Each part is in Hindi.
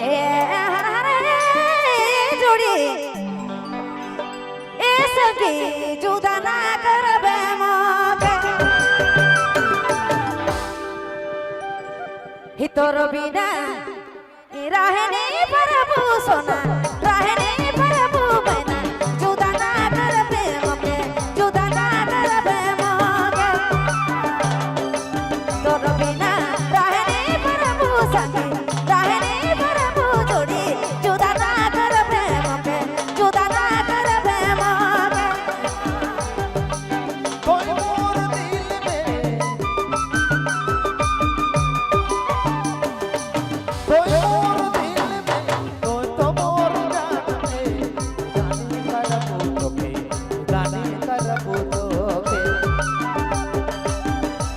हर हर जोड़ी ए सखी जुदा ना करबे मोके ही तोर बिना रहने प्रभु सोना रहने प्रभु बना जुदा ना करबे मोके जुदा ना करबे मोके तोर बिना रहने प्रभु सखी रहने प्रभु जोड़ी जुदा ना करबे मोके जुदा ना करबे मोके कोई मोर दिल में कोई मोर दिल में कोई तो मोर जान में जाने करबू तोके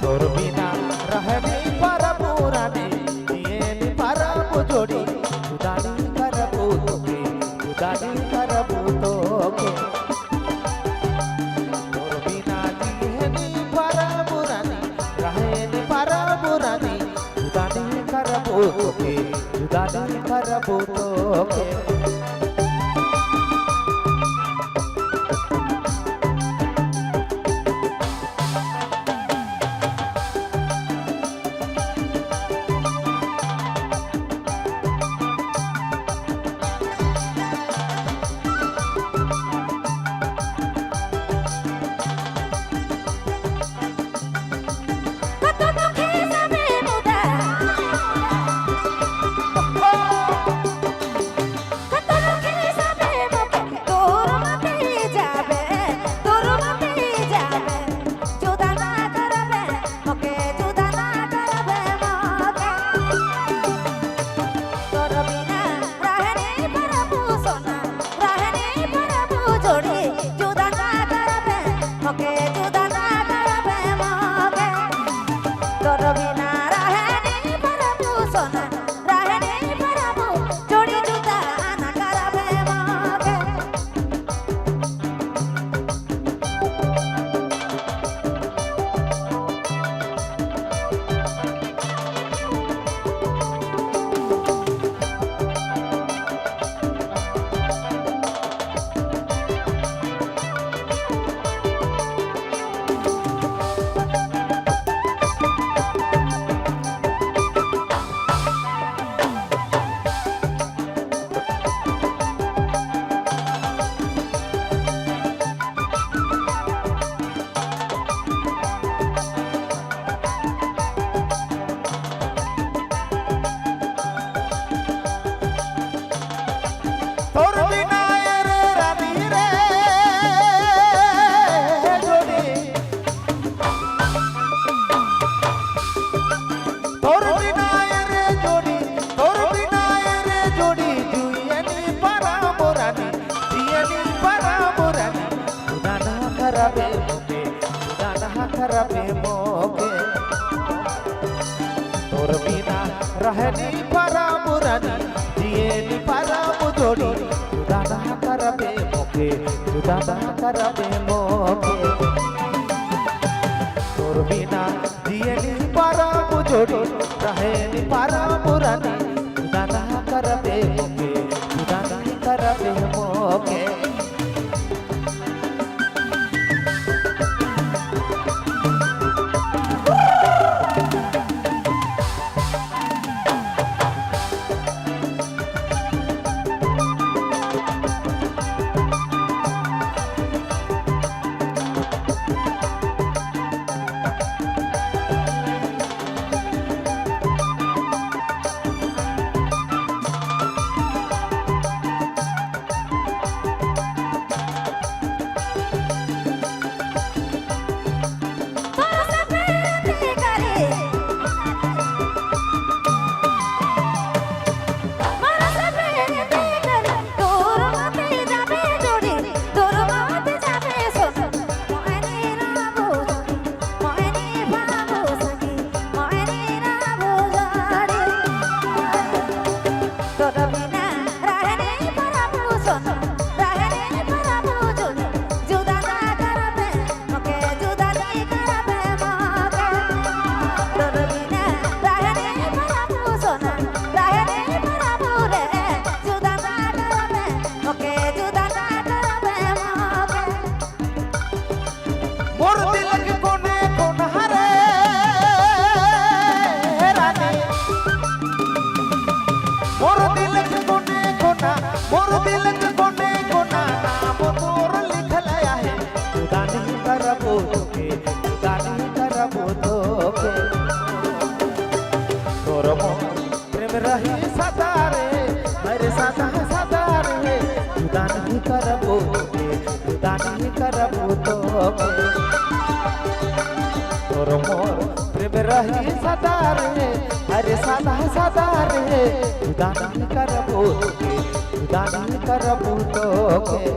तोर बिना रहने परबू रानी जिए नी परबू जोड़ी जाने करबू तोके जाने करबू तोके तोर बिना जिए नी परबू रानी रहे नी परबू रानी जाने करबू तोके जाने करबू तोके कतो दुखे सबे मुदा कतो दुखे सबे मोके तोर मते जाबे जुदा ना करबे मोके जुदा ना करबे मोके तोर बिना रहने प्रभु सोना रहने प्रभु जोड़ी जुदा ना करबे मोके जुदा ना करबे मोके तोर बिना रहने प्रभु सोना रहने प्रभु जोड़ी जुदा ना करबे मोके तोर बिना रे रानी रे जोड़ी तोर बिना रे जोड़ी तोर बिना रे जोड़ी जुयनी परम रानी जियनी परम रानी जुदा ना करबे मोके जुदा ना करबे मोके तोर बिना रहनी परम रानी जियनी परम जोड़ी जुदा ना करबे मोके जुदा ना करबे मोके तोर बिना जियनी परम जोड़ी रहेनी परम रानी जुदा ना करबे मोके जुदा ना करबे मोके प्रेम रही सदा रे अरे सदा सदा रे जुदा नहीं करबो तोके जुदा नहीं करबो तोके तोर मोर प्रेम रही सदा रे अरे सदा सदा रे जुदा नहीं करबो तोके जुदा नहीं करबो तोके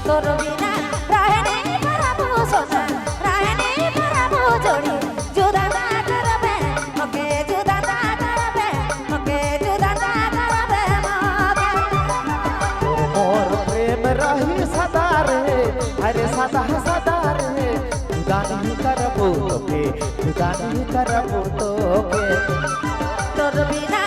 तोर बिना रहे नहीं पाराबो सोना रहे नहीं पाराबो जोड़ी जुदा ना करबे ओके जुदा ना करबे ओके जुदा ना करबे तोर मोर प्रेम रही सदा रे अरे सदा सदा रे जुदा नहीं करबो तोके जुदा नहीं करबो तोके तोर बिना